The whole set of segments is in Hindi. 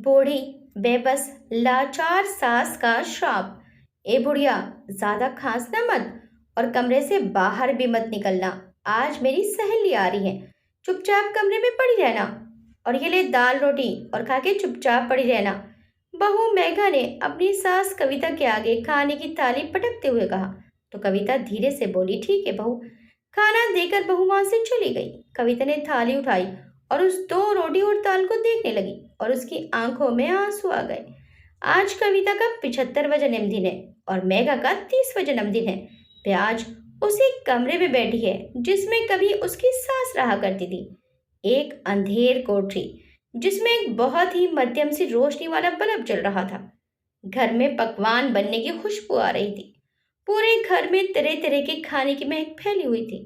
बूढ़ी बेबस लाचार सास का श्राप। ए बुढ़िया, ज्यादा खांसना मत और कमरे से बाहर भी मत निकलना। आज मेरी सहेली आ रही है। चुपचाप कमरे में पड़ी रहना। और ये ले दाल रोटी और खा के चुपचाप पड़ी रहना। बहू मेघा ने अपनी सास कविता के आगे खाने की थाली पटकते हुए कहा। तो कविता धीरे से बोली, ठीक है बहू। खाना देकर बहू वहां से चली गई। कविता ने थाली उठाई और उस दो रोटी और दाल को देखने लगी और उसकी आंखों में आंसू आ गए। आज कविता का 75वां जन्मदिन है और मेघा का 30वां जन्मदिन है। वे आज उसी कमरे में बैठी है जिसमें कभी उसकी सास रहा करती थी। एक अंधेर कोठरी जिसमें एक बहुत ही मध्यम सी रोशनी वाला बल्ब जल रहा था। घर में पकवान बनने की खुशबू आ रही थी। पूरे घर में तरह तरह के खाने की महक फैली हुई थी।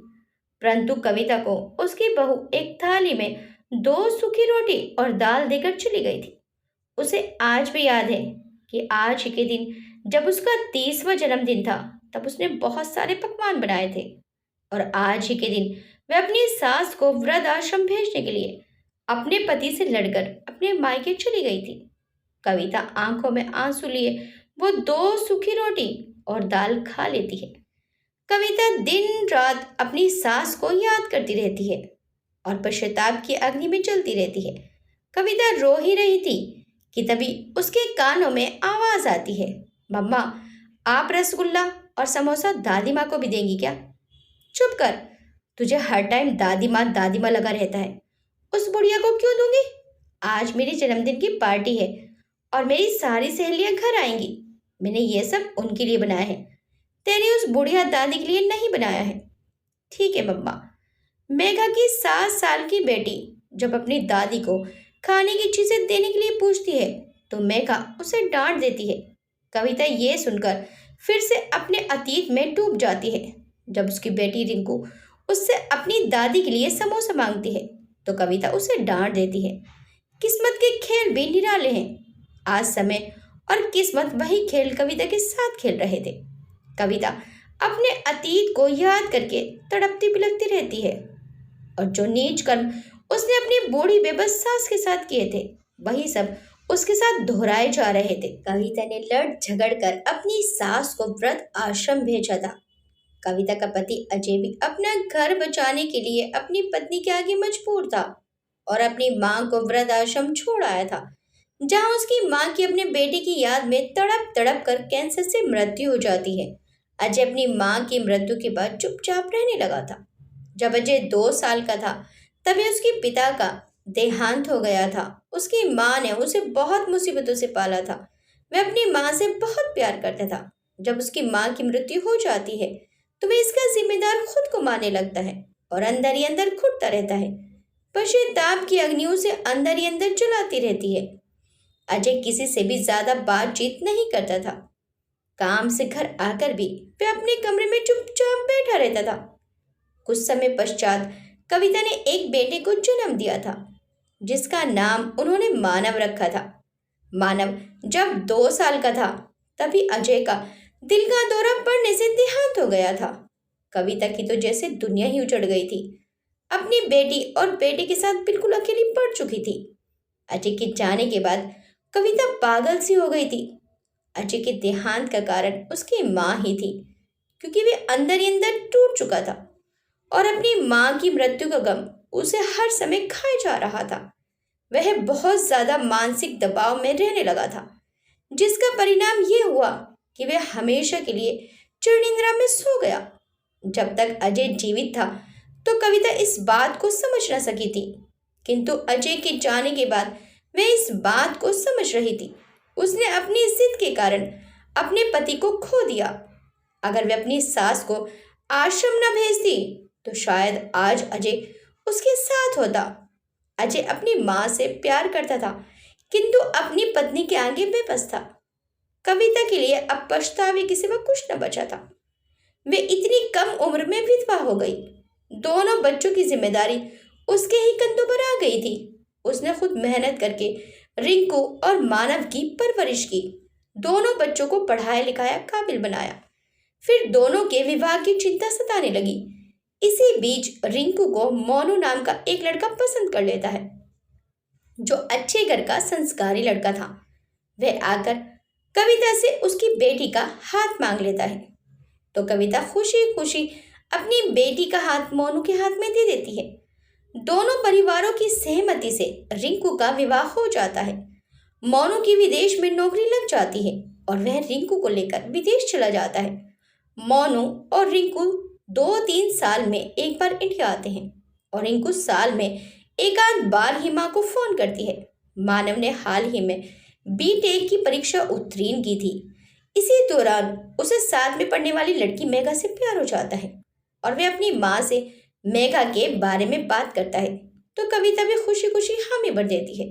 परंतु कविता को उसकी बहू एक थाली में दो सूखी रोटी और दाल देकर चली गई थी। उसे आज भी याद है कि आज ही के दिन जब उसका 30वां जन्मदिन था, तब उसने बहुत सारे पकवान बनाए थे। और आज ही के दिन वह अपनी सास को वृद्ध आश्रम भेजने के लिए अपने पति से लड़कर अपने मायके चली गई थी। कविता आंखों में आंसू लिए वो दो सूखी रोटी और दाल खा लेती है। कविता दिन रात अपनी सास को याद करती रहती है और पश्चाताप की अग्नि में जलती रहती है। कविता रो ही रही थी कि तभी उसके कानों में आवाज आती है, मम्मा, आप रसगुल्ला और समोसा दादी माँ को भी देंगी क्या? चुप कर, तुझे हर टाइम दादी माँ लगा रहता है। उस बुढ़िया को क्यों दूंगी? आज मेरे जन्मदिन की पार्टी है और मेरी सारी सहेलियां घर आएंगी। मैंने ये सब उनके लिए बनाया है, तेरी उस बुढ़िया दादी के लिए नहीं बनाया है। ठीक है मम्मा। मेघा की 7 साल की बेटी जब अपनी दादी को खाने की चीजें देने के लिए पूछती है तो मेघा उसे डांट देती है। कविता ये सुनकर फिर से अपने अतीत में डूब जाती है। जब उसकी बेटी रिंकू उससे अपनी दादी के लिए समोसा मांगती है तो कविता उसे डांट देती है। किस्मत के खेल भी निराले हैं। आज समय और किस्मत वही खेल कविता के साथ खेल रहे थे। कविता अपने अतीत को याद करके तड़पती बिलखती रहती है और जो नीच कर्म उसने अपनी बूढ़ी बेबस सास के साथ किए थे, वही सब उसके साथ दोहराए जा रहे थे। कविता ने लड़ झगड़ कर अपनी सास को वृद्ध आश्रम भेजा था। कविता का पति अजय भी अपना घर बचाने के लिए अपनी पत्नी के आगे मजबूर था और अपनी मां को वृद्ध आश्रम छोड़ आया था, जहां उसकी मां की अपने बेटे की याद में तड़प तड़प कर कैंसर से मृत्यु हो जाती है। अजय अपनी मां की मृत्यु के बाद चुपचाप रहने लगा था। जब अजय 2 साल का था, तभी उसके पिता का देहांत हो गया था। उसकी मां ने उसे बहुत मुसीबतों से पाला था। वह अपनी मां से बहुत प्यार करता था। जब उसकी मां की मृत्यु हो जाती है तो वह इसका जिम्मेदार खुद को मानने लगता है और अंदर ही अंदर घुटता रहता है। पश्चाताप की अग्नि उसे अंदर ही अंदर जलाती रहती है। अजय किसी से भी ज्यादा बातचीत नहीं करता था। काम से घर आकर भी वह अपने कमरे में चुपचाप बैठा रहता था। कुछ समय पश्चात कविता ने एक बेटे को जन्म दिया था, जिसका नाम उन्होंने मानव रखा था। मानव जब 2 साल का था, तभी अजय का दिल का दौरा पड़ने से देहांत हो गया था। कविता की तो जैसे दुनिया ही उजड़ गई थी। अपनी बेटी और बेटे के साथ बिल्कुल अकेली पड़ चुकी थी। अजय के जाने के बाद कविता पागल सी हो गई थी। अजय के देहांत का कारण उसकी माँ ही थी, क्योंकि वे अंदर ही अंदर टूट चुका था और अपनी माँ की मृत्यु का गम उसे हर समय खाए जा रहा था। वह बहुत ज्यादा मानसिक दबाव में रहने लगा था, जिसका परिणाम ये हुआ कि वह हमेशा के लिए चिर निद्रा में सो गया। जब तक अजय जीवित था तो कविता इस बात को समझ न सकी थी, किंतु अजय के जाने के बाद वह इस बात को समझ रही थी। उसने अपनी जिद के कारण अपने पति को खो दिया। अगर वह अपनी सास को आश्रम न भेजती तो शायद आज अजय उसके साथ होता। अजय अपनी माँ से प्यार करता था, किंतु अपनी पत्नी के आगे बेबस था। कविता के लिए अब पछतावे के सिवा कुछ न बचा था। वे इतनी कम उम्र में विधवा हो गई। दोनों बच्चों की जिम्मेदारी उसके ही कंधों पर आ गई थी। उसने खुद मेहनत करके रिंकू और मानव की परवरिश की, दोनों बच्चों को पढ़ाया लिखाया, काबिल बनाया। फिर दोनों के विवाह की चिंता सताने लगी। इसी बीच रिंकू को मोनू नाम का एक लड़का पसंद कर लेता है। जो अच्छे घर का संस्कारी लड़का था, वह आकर कविता से उसकी बेटी का हाथ मांग लेता है। तो कविता खुशी खुशी अपनी बेटी का हाथ मोनू के हाथ में दे देती है। दोनों परिवारों की सहमति से रिंकू का विवाह हो जाता है। मोनू की विदेश में नौकरी लग जाती है और वह रिंकू को लेकर विदेश चला जाता है। मोनू और रिंकू 2-3 साल में एक बार इंडिया आते हैं और रिंकू साल में एक आध बार ही माँ को फोन करती है। मानव ने हाल ही में बीटेक की परीक्षा उत्तीर्ण की थी। इसी दौरान उसे साथ में पढ़ने वाली लड़की मेघा से प्यार हो जाता है और वह अपनी माँ से मेघा के बारे में बात करता है। तो कविता भी खुशी खुशी हामी भर देती है।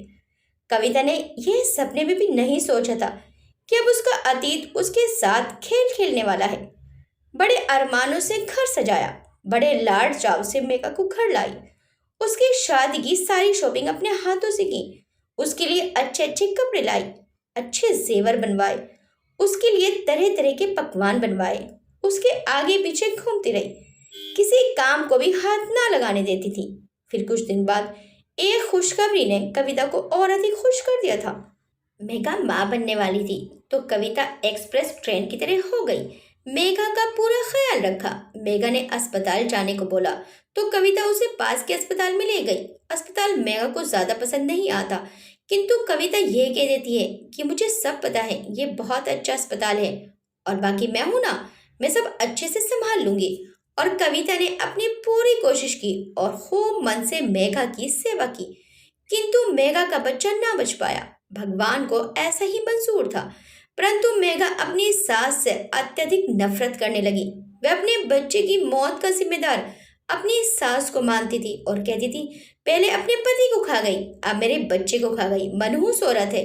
कविता ने यह सपने में भी नहीं सोचा था कि अब उसका अतीत उसके साथ खेल खेलने वाला है। बड़े अरमानों से घर सजाया, बड़े लाड चाव से मेघा को घर लाई, उसकी शादी की सारी शॉपिंग अपने हाथों से की, उसके लिए अच्छे अच्छे कपड़े लाई, अच्छे जेवर बनवाए, उसके लिए तरह तरह के पकवान बनवाए, उसके आगे पीछे घूमती रही, किसी काम को भी हाथ ना लगाने देती थी। फिर कुछ दिन बाद एक खुशखबरी ने कविता को और अधिक खुश कर दिया था। मेघा माँ बनने वाली थी तो कविता एक्सप्रेस ट्रेन की तरह हो गई। मेघा का पूरा ख्याल रखा। मेघा ने अस्पताल जाने को बोला तो कविता उसे पास के अस्पताल में ले गई। अस्पताल मेघा को ज्यादा पसंद नहीं आता, किंतु कविता यह कह देती है कि मुझे सब पता है, ये बहुत अच्छा अस्पताल है और बाकी मैं हूं ना, मैं सब अच्छे से संभाल लूंगी। और कविता ने अपनी पूरी कोशिश की और खूब मन से मेघा की सेवा की, किंतु मेघा का बच्चा ना बच पाया। भगवान को ऐसा ही मंजूर था। परंतु मेघा अपनी सास से अत्यधिक नफरत करने लगी। वह अपने बच्चे की मौत का जिम्मेदार अपनी सास को मानती थी और कहती थी, पहले अपने पति को खा गई, अब मेरे बच्चे को खा गई। मनहूस औरत है।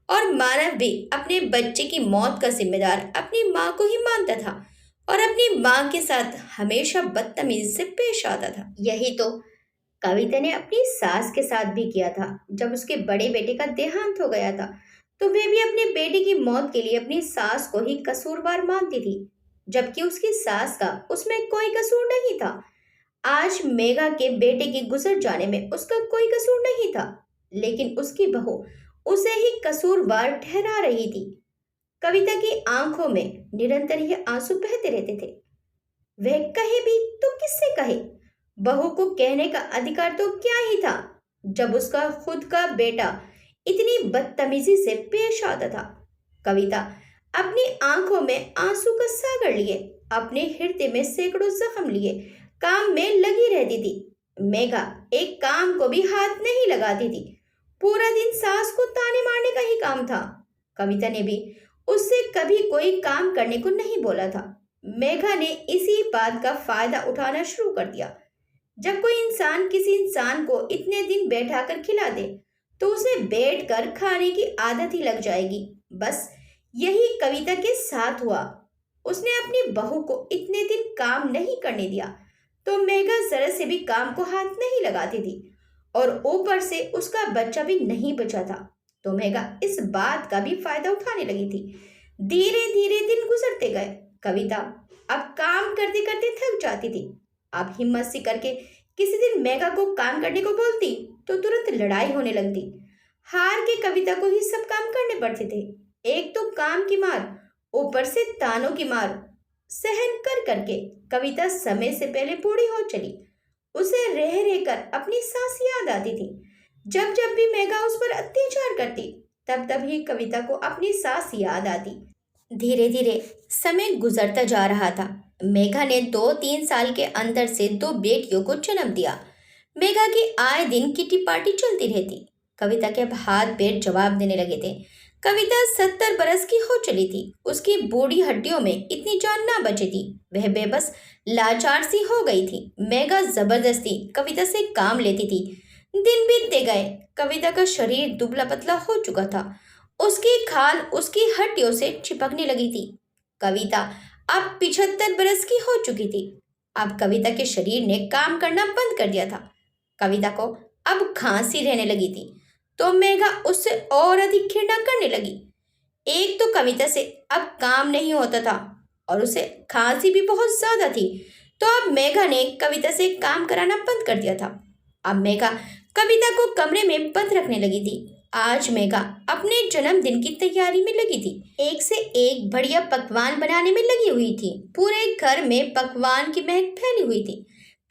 और मानव भी अपने बच्चे की मौत का जिम्मेदार अपनी माँ को ही मानता था और अपनी माँ के साथ हमेशा बदतमीजी से पेश आता था। यही तो कविता ने अपनी सास के साथ भी किया था। जब उसके बड़े बेटे का देहांत हो गया था तो वे भी अपने बेटे की मौत के लिए अपनी सास को ही कसूरवार मानती थी, जबकि उसकी सास का उसमें कोई कसूर नहीं था। आज मेघा के बेटे के गुजर जाने में उसका कोई कसूर नहीं था, लेकिन उसकी बहू उसे ही कसूरवार ठहरा रही थी। कविता की आंखों में निरंतर ही आंसू बहते रहते थे। वह कहे भी तो किससे कहे? बहू को कहने का अधिकार तो क्या ही था जब उसका खुद का बेटा इतनी बदतमीजी से पेश आता था। कविता अपनी आंखों में आंसू का सागर लिए, अपने हृदय में सैकड़ों जख्म लिए काम में लगी रहती थी। मेघा एक काम को भी हाथ नहीं लगाती थी। पूरा दिन सास को ताने मारने का ही काम था। कविता ने भी उससे कभी कोई काम करने को नहीं बोला था। मेघा ने इसी बात का फायदा उठाना शुरू कर दिया। जब कोई इंसान किसी इंसान को इतने दिन बैठाकर खिला दे तो उसे बैठकर खाने की आदत ही लग जाएगी। बस यही कविता के साथ हुआ। उसने अपनी बहू को इतने दिन काम नहीं करने दिया तो मेघा जरा से भी काम को हाथ नहीं लगाती थी और ऊपर से उसका बच्चा भी नहीं बचा था। तो मेघा इस बात का भी फायदा उठाने लगी थी। धीरे धीरे दिन गुजरते गए। कविता अब काम करते करते थक जाती थी। अब हिम्मत सी करके किसी दिन मेघा को काम करने को बोलती तो तुरंत लड़ाई होने लगती। हार के कविता को ही सब काम करने पड़ते थे। एक तो काम की मार, ऊपर से तानों की मार सहन कर करके कविता समय से पहले बूढ़ी हो चली। उसे रह रहकर अपनी सास याद आती थी। जब जब भी मेघा उस पर अत्याचार करती तब तब ही कविता को अपनी सास याद आती। धीरे धीरे समय गुजरता जा रहा था। मेघा ने 2-3 साल के अंदर से 2 बेटियों को जन्म दिया। मेघा की आए दिन किटी पार्टी चलती रहती। कविता के अब हाथ पैर जवाब देने लगे थे। कविता 70 बरस की हो चली थी। उसकी बूढ़ी हड्डियों में इतनी जान ना बची थी। वह बेबस लाचार सी हो गई थी। मेघा जबरदस्ती कविता से काम लेती थी। दिन बीतते गए। कविता का शरीर दुबला पतला हो चुका था। उसकी खाल उसकी हड्डियों से चिपकने लगी थी। कविता अब 75 बरस की हो चुकी थी। अब कविता के शरीर ने काम करना बंद कर दिया था। कविता को अब खांसी रहने लगी थी तो मेघा उससे और अधिक घृणा करने लगी। एक तो कविता से अब काम नहीं होता था और उसे खांसी भी बहुत ज्यादा थी। तो अब मेघा ने कविता से काम कराना बंद कर दिया था। अब मेघा कविता को कमरे में बंद रखने लगी थी। आज मेघा अपने जन्मदिन की तैयारी में लगी थी। एक से एक बढ़िया पकवान बनाने में लगी हुई थी। पूरे घर में पकवान की महक फैली हुई थी।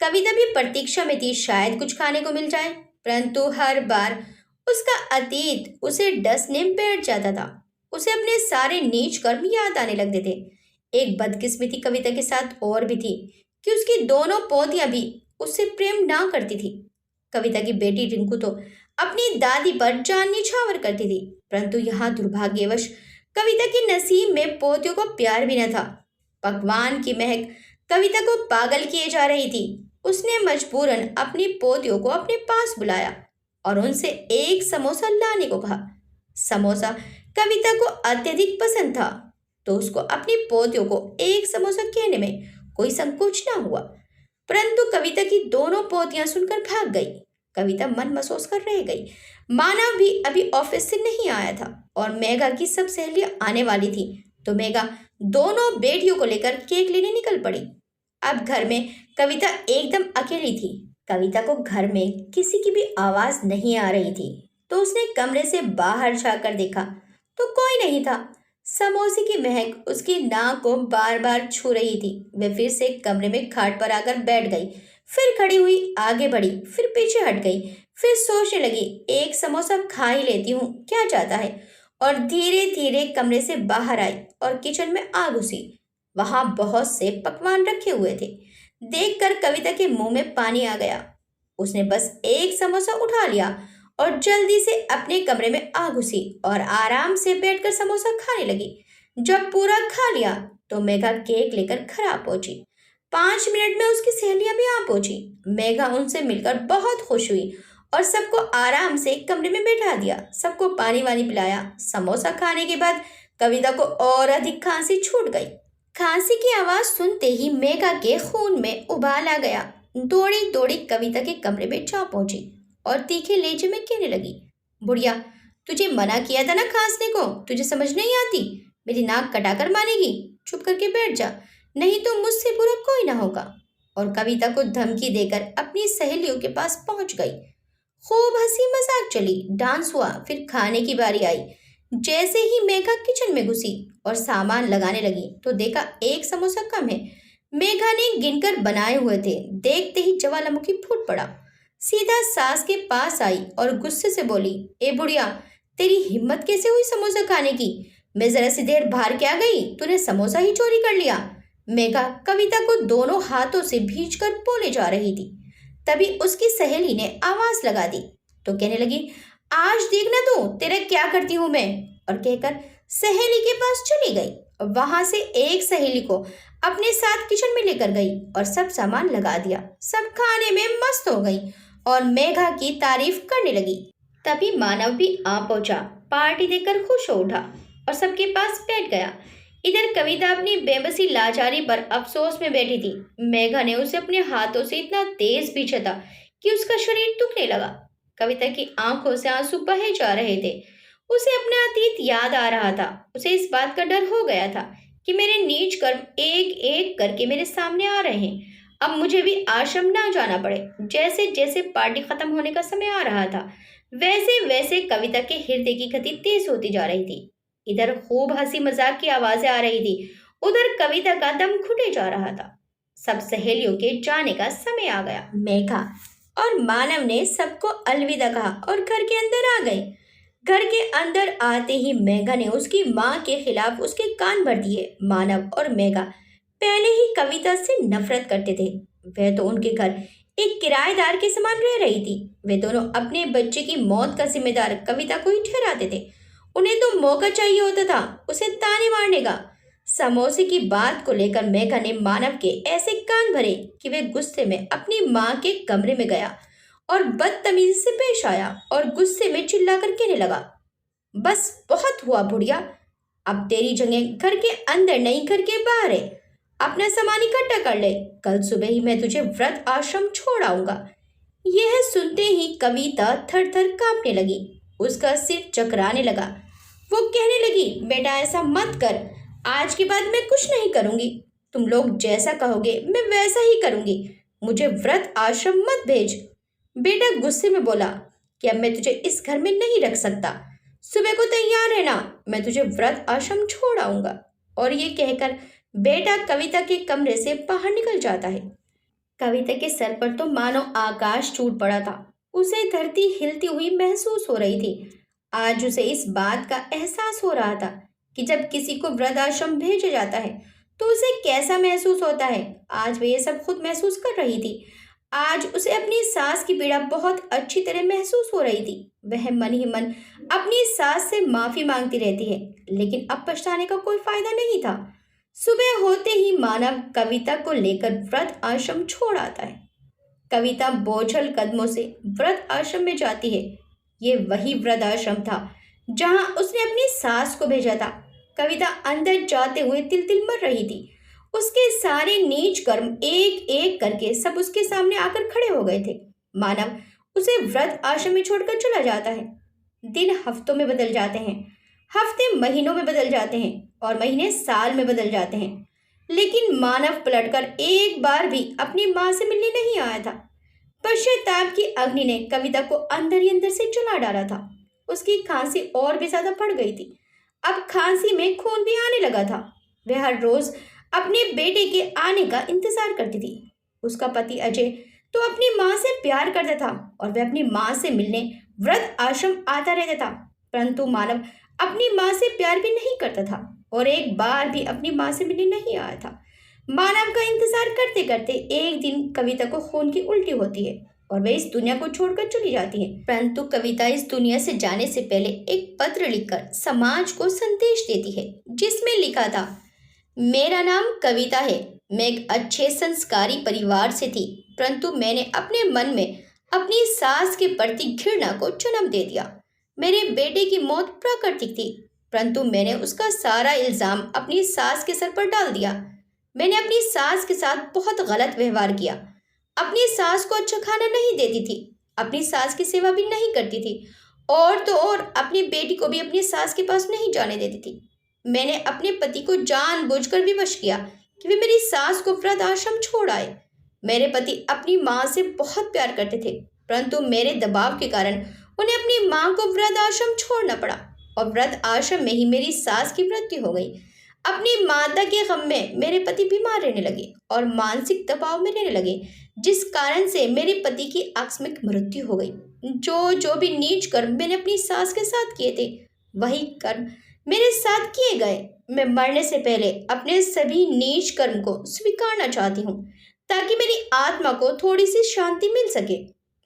कविता भी प्रतीक्षा में थी, शायद कुछ खाने को मिल जाए, परंतु हर बार उसका अतीत उसे डसने बैठ जाता था। उसे अपने सारे नीच कर्म याद आने लगते थे। एक बदकिस्मती कविता के साथ और भी थी कि उसकी दोनों पोतियां भी उससे प्रेम ना करती थी। कविता की बेटी रिंकू तो अपनी दादी पर जान निछावर करती थी, परंतु यहाँ दुर्भाग्यवश कविता के नसीब में पोतियों को प्यार भी न था। पकवान की महक कविता को पागल किए जा रही थी। उसने मजबूरन अपनी पोतियों को अपने पास बुलाया और उनसे एक समोसा लाने को कहा। समोसा कविता को अत्यधिक पसंद था, तो उसको अपनी पोतियों को एक समोसा कहने में कोई संकोच ना हुआ। परंतु कविता की दोनों पोतियां सुनकर भाग गई। कविता मन महसूस कर रह गई। मानव भी अभी ऑफिस से नहीं आया था और मेघा की सब सहेलियां आने वाली थी, तो मेघा दोनों बेटियों को लेकर केक लेने निकल पड़ी। अब घर में कविता एकदम अकेली थी। कविता को घर में किसी की भी आवाज नहीं आ रही थी, तो उसने कमरे से बाहर जाकर देखा तो कोई नहीं था। समोसे की महक उसकी नाक को बार बार छू रही थी। वह फिर से कमरे में खाट पर आकर बैठ गई, फिर खड़ी हुई आगे बढ़ी, फिर पीछे हट गई, फिर सोचने लगी, एक समोसा खा ही लेती हूँ, क्या जाता है, और धीरे धीरे कमरे से बाहर आई और किचन में आ घुसी। वहां बहुत से पकवान रखे हुए थे। देखकर कविता के मुंह में पानी आ गया। उसने बस एक समोसा उठा लिया और जल्दी से अपने कमरे में आ घुसी और आराम से बैठकर समोसा खाने लगी। जब पूरा खा लिया तो मेघा केक लेकर घर आ पहुंची। 5 मिनट में उसकी सहेलियां भी आ पहुंची। मेघा उनसे मिलकर बहुत खुश हुई और सबको आराम से कमरे में बैठा दिया। सबको पानी वानी पिलाया। समोसा खाने के बाद कविता को और अधिक खांसी छूट गई। खांसी की आवाज सुनते ही मेघा के खून में उबाल आ गया। दौड़ी दौड़ी कविता के कमरे में जा पहुंची और तीखे लहजे में कहने लगी, बुढ़िया, तुझे मना किया था ना खांसने को, तुझे समझ नहीं आती? मेरी नाक कटाकर मानेगी? चुप करके बैठ जा, नहीं तो मुझसे बुरा कोई ना होगा। और कविता को धमकी देकर अपनी सहेलियों के पास पहुंच गई। खूब हंसी मजाक चली, डांस हुआ, फिर खाने की बारी आई। जैसे ही मेघा किचन में घुसी और सामान लगाने लगी तो देखा एक समोसा कम है। मेघा ने गिनकर बनाए हुए थे। देखते ही ज्वालामुखी फूट पड़ा। सीधा सास के पास आई और गुस्से से बोली, ए बुढ़िया, तेरी हिम्मत कैसे हुई समोसा खाने की? मैं जरा सी देर बाहर क्या गई, तूने समोसा ही चोरी कर लिया। मेघा कविता को दोनों हाथों से भींचकर बोले जा रही थी। तभी उसकी सहेली ने आवाज लगा दी तो कहने लगी, आज देखना तू तेरा क्या करती हूं मैं, और कहकर सहेली के पास चली गई। वहां से एक सहेली को अपने साथ किचन में लेकर गई और सब सामान लगा दिया। सब खाने में मस्त हो गई और मेघा की तारीफ करने लगी। तभी मानव भी आ पहुंचा। पार्टी देखकर खुश हो उठा और सबके पास बैठ गया। इधर कविता अपनी बेबसी लाचारी पर अफसोस में बैठी थी। मेघा ने उसे अपने हाथों से इतना तेज पीछा था कि उसका शरीर दुखने लगा। कविता की आंखों से आंसू बहे जा रहे थे। उसे अपना अतीत याद आ रहा था। उसे इस बात का डर हो गया था कि मेरे नीच कर्म एक एक करके मेरे सामने आ रहे हैं। अब मुझे भी आश्रम ना जाना पड़े। जैसे जैसे पार्टी खत्म होने का समय आ रहा था, वैसे वैसे कविता के हृदय की गति तेज होती जा रही थी। इधर खूब हंसी मजाक की आवाजें आ रही थी, उधर कविता का दम घुटे जा रहा था। सब सहेलियों के जाने का समय आ गया। मेघा और मानव ने सबको अलविदा कहा और घर के अंदर आ गए। घर के अंदर आते ही मेघा ने उसकी माँ के खिलाफ उसके कान भर दिए। मानव और मेघा पहले ही कविता से नफरत करते थे। वह तो उनके घर एक किराएदार के समान रह रही थी। वे दोनों अपने बच्चे की मौत का जिम्मेदार कविता को ही ठहराते थे। उन्हें तो मौका चाहिए होता था उसे ताने मारने का। समोसे की बात को लेकर मेघा ने मानव के ऐसे कान भरे कि वे गुस्से में अपनी माँ के कमरे में गया और बदतमीजी से पेश आया और गुस्से में चिल्लाकर कहने लगा, बस बहुत हुआ बुढ़िया, अब तेरी जगह घर के अंदर नहीं घर के बाहर है। अपना सामान इकट्ठा कर ले, कल सुबह ही मैं तुझे व्रत आश्रम छोड़ आऊंगा। यह सुनते ही कविता थर थर कांपने लगी। उसका सिर चकराने लगा। वो कहने लगी, बेटा ऐसा मत कर, आज के बाद मैं कुछ नहीं करूंगी। तुम लोग जैसा कहोगे मैं वैसा ही करूंगी। मुझे व्रत आश्रम मत भेज। बेटा गुस्से में बोला कि अब मैं तुझे इस घर में नहीं रख सकता। सुबह को तैयार रहना, मैं तुझे व्रत आश्रम छोड़ आऊंगा। और ये कहकर बेटा कविता के कमरे से बाहर निकल जाता है। कविता के सर पर तो मानो आकाश टूट पड़ा था। उसे धरती हिलती हुई महसूस हो रही थी। आज उसे इस बात का एहसास हो रहा था कि जब किसी को वृद्धाश्रम भेजा जाता है तो उसे कैसा महसूस होता है। आज वह ये सब खुद महसूस कर रही थी। आज उसे अपनी सास की पीड़ा बहुत अच्छी तरह महसूस हो रही थी। वह मन ही मन अपनी सास से माफी मांगती रहती है, लेकिन अब पछताने का कोई फायदा नहीं था। सुबह होते ही मानव कविता को लेकर व्रत आश्रम छोड़ आता है। कविता बोझल कदमों से व्रत आश्रम में जाती है। ये वही वृद्ध आश्रम था जहां उसने अपनी सास को भेजा था। कविता अंदर जाते हुए तिल तिल मर रही थी। उसके सारे नीच कर्म एक एक करके सब उसके सामने आकर खड़े हो गए थे। मानव उसे वृद्ध आश्रम में छोड़कर चला जाता है। दिन हफ्तों में बदल जाते हैं, हफ्ते महीनों में बदल जाते हैं और महीने साल में बदल जाते हैं, लेकिन मानव पलटकर एक बार भी अपनी मां से मिलने नहीं आया था। पश्चाताप की अग्नि ने कविता को अंदर ही अंदर से जला डाला था। उसकी खांसी और भी ज्यादा बढ़ गई थी। अब खांसी में खून भी आने लगा था। वह हर रोज अपने बेटे के आने का इंतजार करती थी। उसका पति अजय तो अपनी मां से प्यार करता था और वह अपनी मां से मिलने वृद्ध आश्रम आता रहता था, परंतु मानव अपनी मां से प्यार भी नहीं करता था और एक बार भी अपनी मां से मिलने नहीं आया था। मानव का इंतजार करते करते एक दिन कविता को खून की उल्टी होती है और वह इस दुनिया को छोड़कर चली जाती है। परंतु कविता इस दुनिया से जाने से पहले एक पत्र लिखकर समाज को संदेश देती है, जिसमें लिखा था, मेरा नाम कविता है। मैं एक अच्छे संस्कारी परिवार से थी, परंतु मैंने अपने मन में अपनी सास के प्रति घृणा को जन्म दे दिया। मेरे बेटे की मौत प्राकृतिक थी, परंतु मैंने उसका सारा इल्जाम अपनी सास के सर पर डाल दिया। मैंने अपनी सास के साथ बहुत गलत व्यवहार किया। अपनी सास को अच्छा खाना नहीं देती थी, अपनी सास की सेवा भी नहीं करती थी, और तो और अपनी बेटी को भी अपनी सास के पास नहीं जाने देती थी। मैंने अपने पति को जानबूझकर विवश किया कि वे मेरी सास को वृद्ध आश्रम छोड़ आए। मेरे पति अपनी माँ से बहुत प्यार करते थे, परंतु मेरे दबाव के कारण उन्हें अपनी माँ को वृद्ध आश्रम छोड़ना पड़ा और वृद्ध आश्रम में ही मेरी सास की मृत्यु हो गई। अपनी माता के गम में मेरे पति बीमार रहने लगे और मानसिक दबाव में रहने लगे, जिस कारण से मेरे पति की आकस्मिक मृत्यु हो गई। जो जो भी नीच कर्म मैंने अपनी सास के साथ किए थे, वही कर्म मेरे साथ किए गए। मैं मरने से पहले अपने सभी नीच कर्म को स्वीकारना चाहती हूँ, ताकि मेरी आत्मा को थोड़ी सी शांति मिल सके।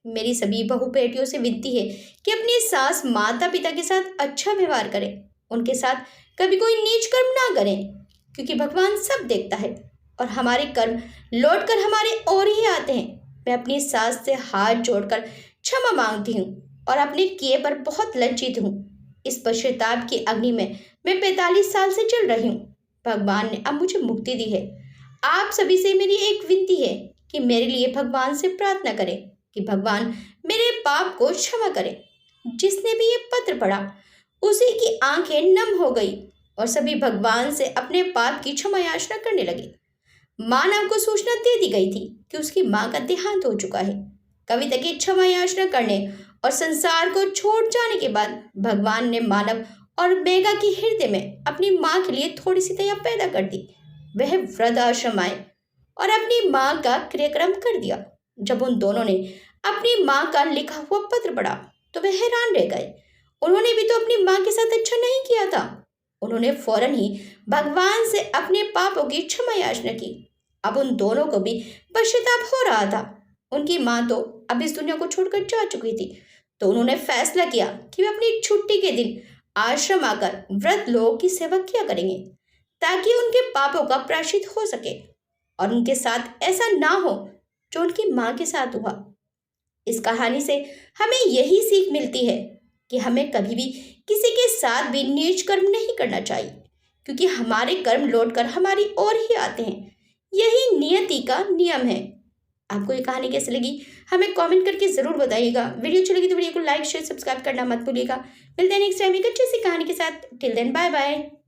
मेरी सभी बहू बेटियों से विनती है कि अपनी सास माता पिता के साथ अच्छा व्यवहार करें, उनके साथ कभी कोई नीच कर्म ना करें, क्योंकि भगवान सब देखता है और हमारे कर्म लौटकर हमारे ओर ही आते हैं। मैं अपनी सास से हाथ जोड़कर क्षमा मांगती हूँ और अपने किए पर बहुत लज्जित हूँ। इस पश्चाताप की अग्नि में मैं 45 साल से चल रही हूँ। भगवान ने अब मुझे मुक्ति दी है। आप सभी से मेरी एक विनती है कि मेरे लिए भगवान से प्रार्थना करें कि भगवान मेरे पाप को क्षमा करें। जिसने भी ये पत्र पढ़ा, उसी की आंखें नम हो गई और सभी भगवान से अपने पाप की क्षमा याचना करने लगे। मानव को सूचना दे दी गई थी कि उसकी मां का देहांत हो चुका है। कविता की क्षमा याचना करने और संसार को छोड़ जाने के बाद भगवान ने मानव और मेघा के हृदय में अपनी मां के लिए थोड़ी सी दया पैदा कर दी। वह वृद्ध आश्रम आए और अपनी मां का क्रियाक्रम कर दिया। जब उन दोनों ने अपनी मां का लिखा हुआ पत्र पढ़ा तो वे हैरान रह गए। उन्होंने भी तो अपनी मां के साथ अच्छा नहीं किया था। उन्होंने फौरन ही भगवान से अपने पापों की क्षमा याचना की। अब उन दोनों को भी पश्चाताप हो रहा था। उनकी मां तो अब इस दुनिया को छोड़कर जा चुकी थी, तो उन्होंने फैसला किया कि वे अपनी छुट्टी के दिन आश्रम आकर वृद्ध लोगों की सेवा किया करेंगे, ताकि उनके पापों का प्रायश्चित हो सके और उनके साथ ऐसा ना हो जो उनकी मां के साथ हुआ। इस कहानी से हमें यही सीख मिलती है कि हमें कभी भी किसी के साथ भी नीच कर्म नहीं करना चाहिए, क्योंकि हमारे कर्म लौटकर हमारी ओर ही आते हैं। यही नियति का नियम है। आपको ये कहानी कैसी लगी हमें कमेंट करके ज़रूर बताइएगा। वीडियो अच्छी लगी तो वीडियो को लाइक शेयर सब्सक्राइब करना मत भूलिएगा। मिलते हैं नेक्स्ट टाइम एक अच्छी सी कहानी के साथ। Till then bye bye.